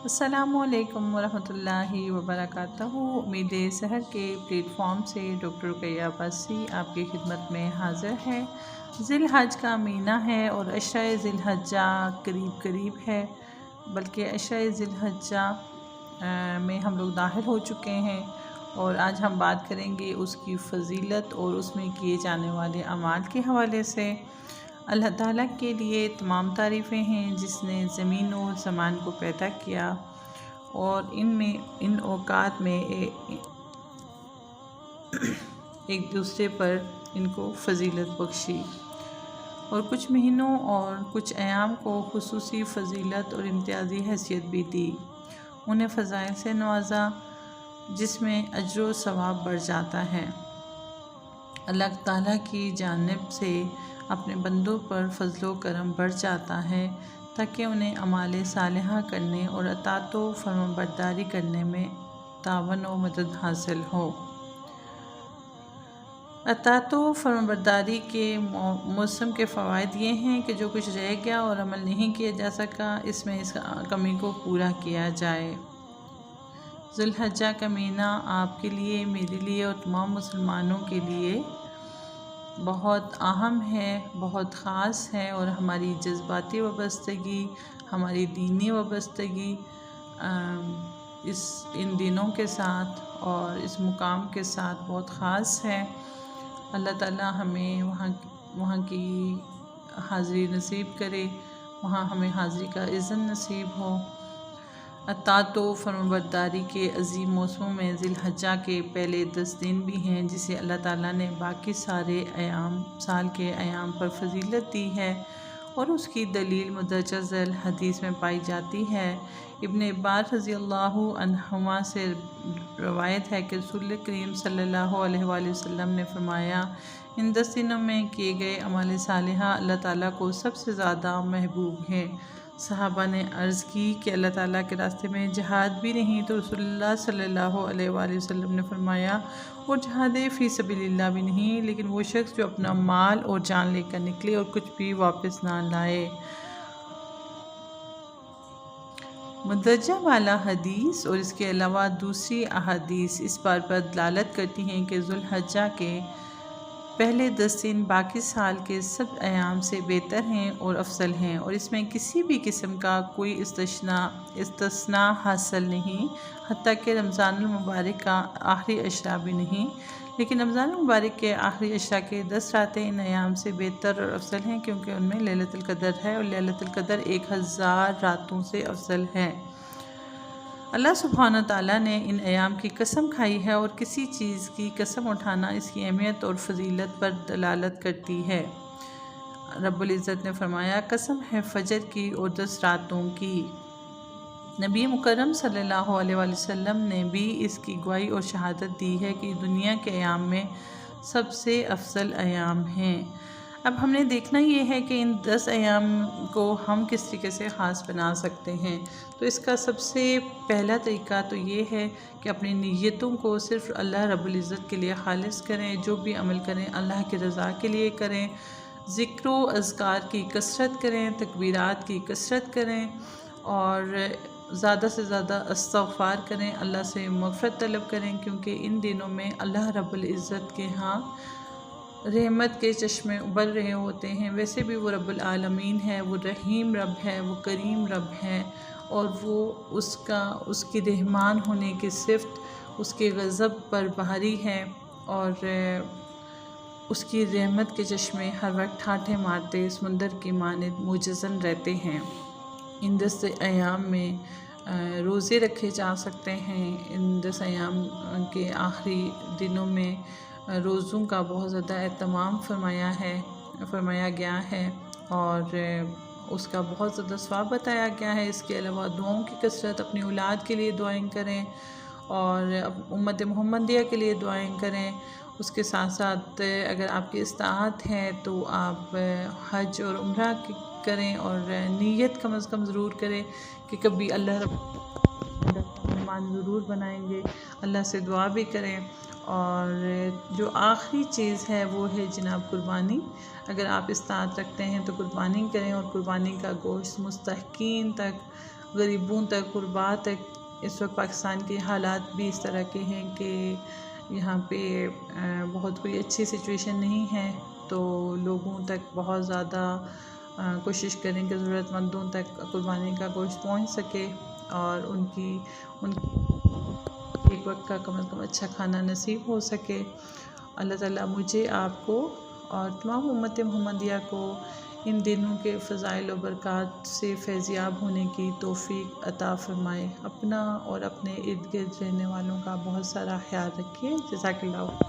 अस्सलामुअलैकुम वरहमतुल्लाहि वबरकातुहू। उम्मीद सहर के प्लेटफॉर्म से डॉक्टर रुकैया अब्बासी आपकी खिदमत में हाज़िर है। ज़िलहज का महीना है और अशरा ज़िलहज्जा करीब करीब है, बल्कि अशरा ज़िलहज्जा में हम लोग दाखिल हो चुके हैं और आज हम बात करेंगे उसकी फ़जीलत और उसमें किए जाने वाले अमाल के हवाले से। अल्लाह ताला के लिए तमाम तारीफ़ें हैं जिसने ज़मीन और ज़मान को पैदा किया और इन औकात में एक दूसरे पर इनको फ़जीलत बख्शी और कुछ महीनों और कुछ अयाम को खुसूसी फ़जीलत और इम्तियाज़ी हैसियत भी दी। उन्हें फ़ज़ाइल से नवाजा जिसमें अज्र व सवाब बढ़ जाता है। अल्लाह ताला की जानिब से अपने बंदों पर फ़ज़लो करम बढ़ जाता है ताकि उन्हें अमाल सालिहा करने और अताअत व फरमाबरदारी करने में तावन व मदद हासिल हो। अताअत व फरमाबरदारी के मौसम के फ़वाइद ये हैं कि जो कुछ रह गया और अमल नहीं किया जा सका इसमें इस कमी को पूरा किया जाए। ज़ुल्हज्जा का महीना आपके लिए, मेरे लिए और तमाम मुसलमानों के लिए बहुत अहम है, बहुत ख़ास है और हमारी जज्बाती वाबस्तगी, हमारी दीनी वाबस्तगी इन दिनों के साथ और इस मुकाम के साथ बहुत ख़ास है। अल्लाह ताला हमें वहाँ की हाज़िरी नसीब करे, वहाँ हमें हाज़िरी का इज़्ज़त नसीब हो। अताअत व फरमाबरदारी के अज़ीम मौसमों में ज़िलहज्जा के पहले 10 दिन भी हैं जिसे अल्लाह ताला ने बाकी सारे साल के अयाम पर फ़जीलत दी है और उसकी दलील मुदरजा ज़ैल हदीस में पाई जाती है। इब्न अब्बास रज़ियल्लाहु अन्हुमा से रवायत है कि रसूल करीम सल्लल्लाहु अलैहि वसल्लम ने फरमाया, इन 10 दिनों में किए गए अमाल सालिहा अल्लाह ताला को सबसे ज़्यादा महबूब हैं। सहाबा ने अर्ज़ की कि अल्लाह ताला के रास्ते में जहाद भी नहीं तो रसूलुल्लाह सल्लल्लाहु अलैहि वसल्लम ने फरमाया और जहाद फ़ी सबीलिल्लाह भी नहीं, लेकिन वो शख्स जो अपना माल और जान लेकर निकले और कुछ भी वापस ना लाए। मुदरजा वाला हदीस और इसके अलावा दूसरी अहादीस इस बात पर दलालत करती हैं कि ज़ुल्हज्जा के पहले 10 दिन बाकी साल के सब अयाम से बेहतर हैं और अफजल हैं और इसमें किसी भी किस्म का कोई इस्तिस्ना हासिल नहीं, हत्ता कि रमज़ानुल मुबारक का आखिरी अशरा भी नहीं। लेकिन रमज़ान मुबारक के आखिरी अशरा के 10 रातें इन अयाम से बेहतर और अफजल हैं क्योंकि उनमें लैलतुल क़द्र है और लैलतुल क़द्र 1000 रातों से अफजल है। अल्लाह सुब्हान ताला ने इन अयाम की कसम खाई है और किसी चीज़ की कसम उठाना इसकी अहमियत और फ़जीलत पर दलालत करती है। रब्बुल इज़्ज़त ने फरमाया, कसम है फ़जर की और 10 रातों की। नबी मुकर्रम सल्लल्लाहु अलैहि वसल्लम ने भी इसकी गवाही और शहादत दी है कि दुनिया के अयाम में सबसे अफजल अयाम हैं। अब हमने देखना ये है कि इन 10 अयाम को हम किस तरीके से ख़ास बना सकते हैं। तो इसका सबसे पहला तरीका तो ये है कि अपनी नीयतों को सिर्फ़ अल्लाह रब्बुल इज़्ज़त के लिए ख़ालिस करें। जो भी अमल करें अल्लाह की रज़ा के लिए करें। ज़िक्र व अज़कार की कसरत करें, तकबीरात की कसरत करें और ज़्यादा से ज़्यादा इस्तग़फ़ार करें, अल्लाह से मग़फ़िरत तलब करें क्योंकि इन दिनों में अल्लाह रब्बुल इज़्ज़त के यहाँ रहमत के चश्मे उबल रहे होते हैं। वैसे भी वो रब्बुल आलमीन है, वो रहीम रब है, वो करीम रब है और वो उसकी रहमान होने की सिफ़त उसके ग़ज़ब पर भारी है और उसकी रहमत के चश्मे हर वक्त ठाठे मारते समुंदर की मानिंद मुजज़्ज़न रहते हैं। इन 10 अयाम में रोज़े रखे जा सकते हैं। इन 10 अयाम के आखिरी दिनों में रोज़ों का बहुत ज़्यादा एहतमाम फरमाया गया है और उसका बहुत ज़्यादा सवाब बताया गया है। इसके अलावा दुआओं की कसरत, अपनी औलाद के लिए दुआएं करें और उम्मत मोहम्मदिया के लिए दुआएं करें। उसके साथ साथ अगर आपकी इस्ताअत है तो आप हज और उम्रा करें और नीयत कम अज़ कम ज़रूर करें कि कभी अल्लाह मेहमान ज़रूर बनाएंगे। अल्लाह से दुआ भी करें और जो आखिरी चीज़ है वो है जनाब कुर्बानी। अगर आप इस्ताअत रखते हैं तो कुर्बानी करें और कुर्बानी का गोश्त मुस्तहकीन तक गरीबों तक, गुरबा तक। इस वक्त पाकिस्तान के हालात भी इस तरह के हैं कि यहाँ पे बहुत कोई अच्छी सिचुएशन नहीं है, तो लोगों तक बहुत ज़्यादा कोशिश करें कि ज़रूरतमंदों तक कुर्बानी का गोश्त पहुँच सके और उनकी एक वक्त का कम से कम अच्छा खाना नसीब हो सके। अल्लाह ताला मुझे, आपको और तमाम उम्मत मुहम्मदिया को इन दिनों के फ़ज़ाइल व बरक़ात से फैज़याब होने की तौफ़ीक़ अता फ़रमाए। अपना और अपने इर्द गिर्द रहने वालों का बहुत सारा ख़्याल रखिए। जज़ाकल्लाह।